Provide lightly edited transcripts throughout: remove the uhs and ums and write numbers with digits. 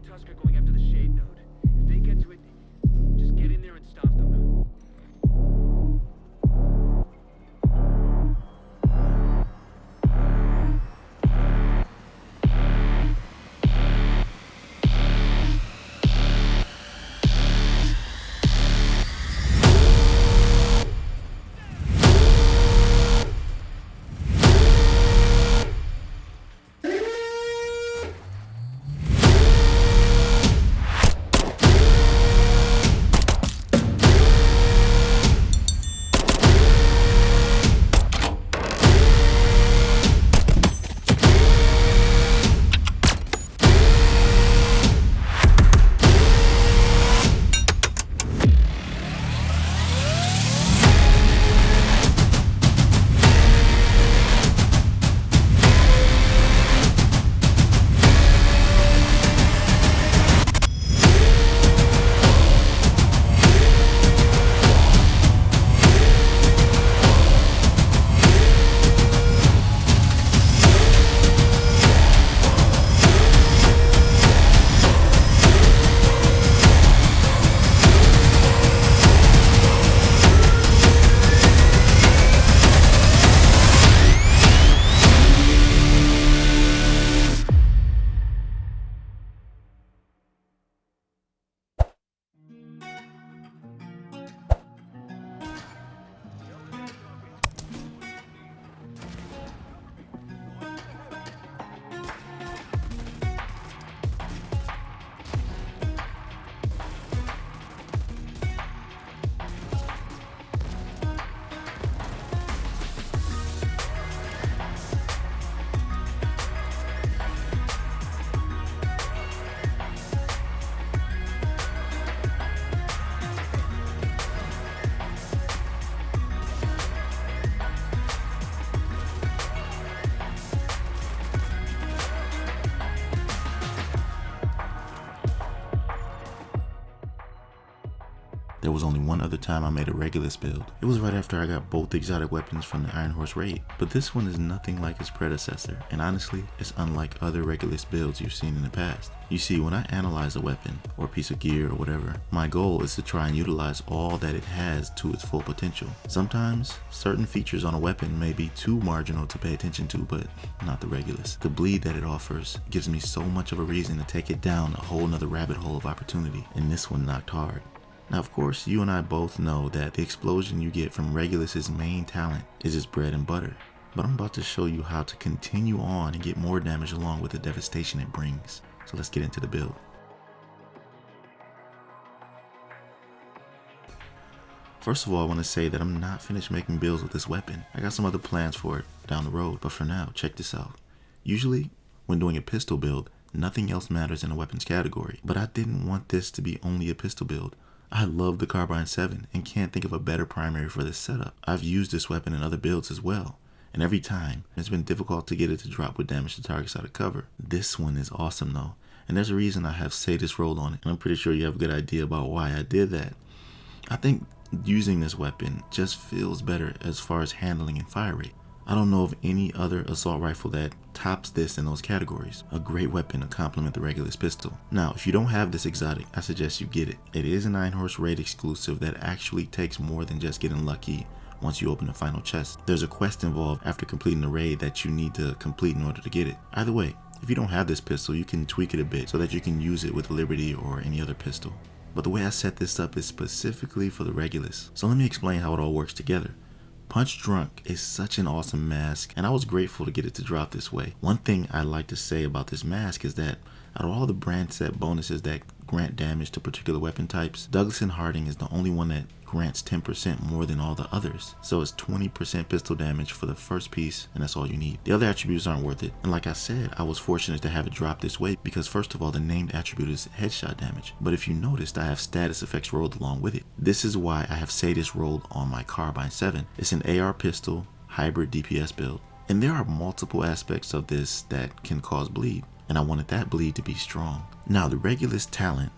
Tusk are going after the Shade node. If they get to it, just get in there and stop them. There was only one other time I made a Regulus build. It was right after I got both exotic weapons from the Iron Horse raid, but this one is nothing like its predecessor, and honestly, it's unlike other Regulus builds you've seen in the past. You see, when I analyze a weapon, or a piece of gear, or whatever, my goal is to try and utilize all that it has to its full potential. Sometimes, certain features on a weapon may be too marginal to pay attention to, but not the Regulus. The bleed that it offers gives me so much of a reason to take it down a whole nother rabbit hole of opportunity, and this one knocked hard. Now, of course, you and I both know that the explosion you get from Regulus's main talent is its bread and butter, but I'm about to show you how to continue on and get more damage along with the devastation it brings. So let's get into the build. First of all, I want to say that I'm not finished making builds with this weapon. I got some other plans for it down the road, but for now, check this out. Usually, when doing a pistol build, nothing else matters in a weapons category, but I didn't want this to be only a pistol build. I love the Carbine 7 and can't think of a better primary for this setup. I've used this weapon in other builds as well, and every time it's been difficult to get it to drop with damage to targets out of cover. This one is awesome though, and there's a reason I have 𝐤𝐳𝐬𝐷 rolled on it, and I'm pretty sure you have a good idea about why I did that. I think using this weapon just feels better as far as handling and fire rate. I don't know of any other assault rifle that tops this in those categories. A great weapon to complement the Regulus pistol. Now, if you don't have this exotic, I suggest you get it. It is an Iron Horse raid exclusive that actually takes more than just getting lucky once you open the final chest. There's a quest involved after completing the raid that you need to complete in order to get it. Either way, if you don't have this pistol, you can tweak it a bit so that you can use it with Liberty or any other pistol. But the way I set this up is specifically for the Regulus. So let me explain how it all works together. Punch Drunk is such an awesome mask, and I was grateful to get it to drop this way. One thing I like to say about this mask is that out of all the brand set bonuses that grant damage to particular weapon types, Douglas and Harding is the only one that grants 10% more than all the others. So it's 20% pistol damage for the first piece, and that's all you need. The other attributes aren't worth it, and like I said, I was fortunate to have it drop this way because first of all, the named attribute is headshot damage, but if you noticed, I have status effects rolled along with it. This is why I have 𝐤𝐳𝐬𝐷 rolled on my Carbine 7. It's an AR pistol hybrid DPS build, and there are multiple aspects of this that can cause bleed, and I wanted that bleed to be strong. Now, the Regulus talent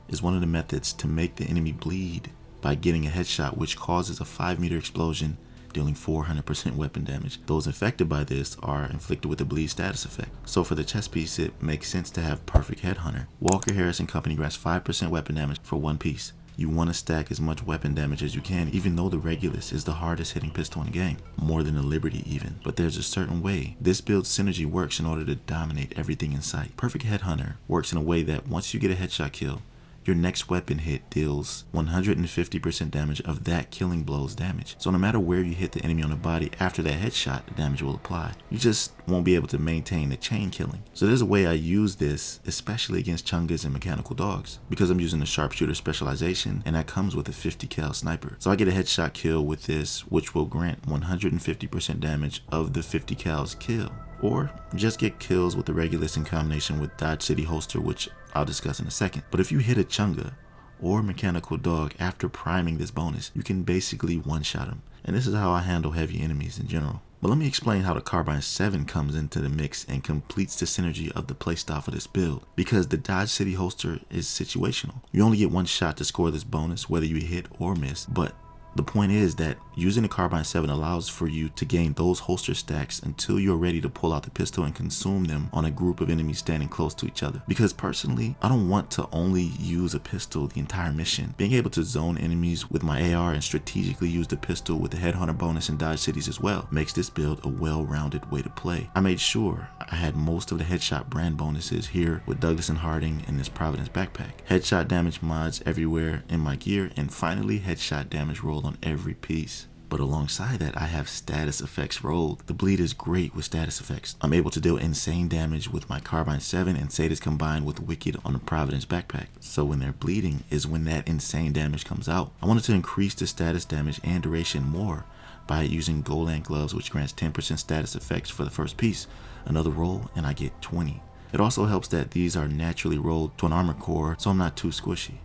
is one of the methods to make the enemy bleed by getting a headshot which causes a 5-meter explosion, dealing 400% weapon damage. Those affected by this are inflicted with the bleed status effect. So for the chest piece, it makes sense to have Perfect Headhunter. Walker Harris and Company grants 5% weapon damage for one piece. You want to stack as much weapon damage as you can, even though the Regulus is the hardest hitting pistol in the game, more than the Liberty even. But there's a certain way this build synergy works in order to dominate everything in sight. Perfect Headhunter works in a way that once you get a headshot kill, your next weapon hit deals 150% damage of that killing blow's damage. So no matter where you hit the enemy on the body after that headshot, the damage will apply. You just won't be able to maintain the chain killing. So there's a way I use this, especially against chungas and mechanical dogs, because I'm using the sharpshooter specialization, and that comes with a 50 cal sniper. So I get a headshot kill with this, which will grant 150% damage of the 50 cal's kill. Or just get kills with the Regulus in combination with Dodge City Holster, which I'll discuss in a second. But if you hit a chunga or mechanical dog after priming this bonus, you can basically one-shot them. And this is how I handle heavy enemies in general. But let me explain how the Carbine 7 comes into the mix and completes the synergy of the playstyle for this build. Because the Dodge City Holster is situational. You only get one shot to score this bonus, whether you hit or miss, but the point is that using the Carbine 7 allows for you to gain those holster stacks until you're ready to pull out the pistol and consume them on a group of enemies standing close to each other. Because personally, I don't want to only use a pistol the entire mission. Being able to zone enemies with my AR and strategically use the pistol with the Headhunter bonus and Dodge Cities as well makes this build a well-rounded way to play. I made sure I had most of the headshot brand bonuses here with Douglas and Harding in this Providence backpack. Headshot damage mods everywhere in my gear, and finally headshot damage rolled on every piece. But alongside that, I have status effects rolled. The bleed is great with status effects. I'm able to deal insane damage with my Carbine 7 and say this combined with Wicked on the Providence backpack. So when they're bleeding is when that insane damage comes out. I wanted to increase the status damage and duration more by using Golan gloves, which grants 10% status effects for the first piece. Another roll and I get 20. It also helps that these are naturally rolled to an armor core, so I'm not too squishy.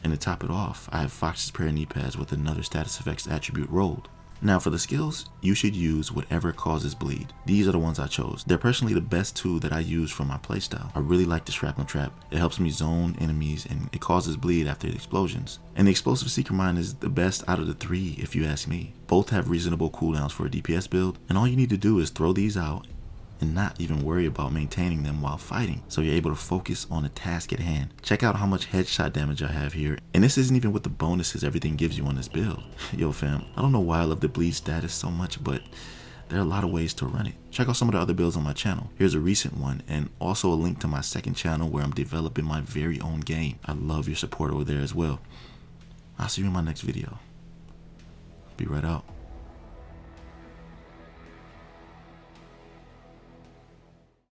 And to top it off, I have Fox's pair of knee pads with another status effects attribute rolled. Now for the skills, you should use whatever causes bleed. These are the ones I chose. They're personally the best two that I use for my playstyle. I really like the shrapnel trap. It helps me zone enemies and it causes bleed after the explosions. And the explosive seeker mine is the best out of the three if you ask me. Both have reasonable cooldowns for a DPS build, and all you need to do is throw these out and not even worry about maintaining them while fighting, so you're able to focus on the task at hand. Check out how much headshot damage I have here, and this isn't even with the bonuses everything gives you on this build. Yo fam, I don't know why I love the bleed status so much, but there are a lot of ways to run it. Check out some of the other builds on my channel. Here's a recent one, and also a link to my second channel where I'm developing my very own game. I love your support over there as well. I'll see you in my next video. Be right out.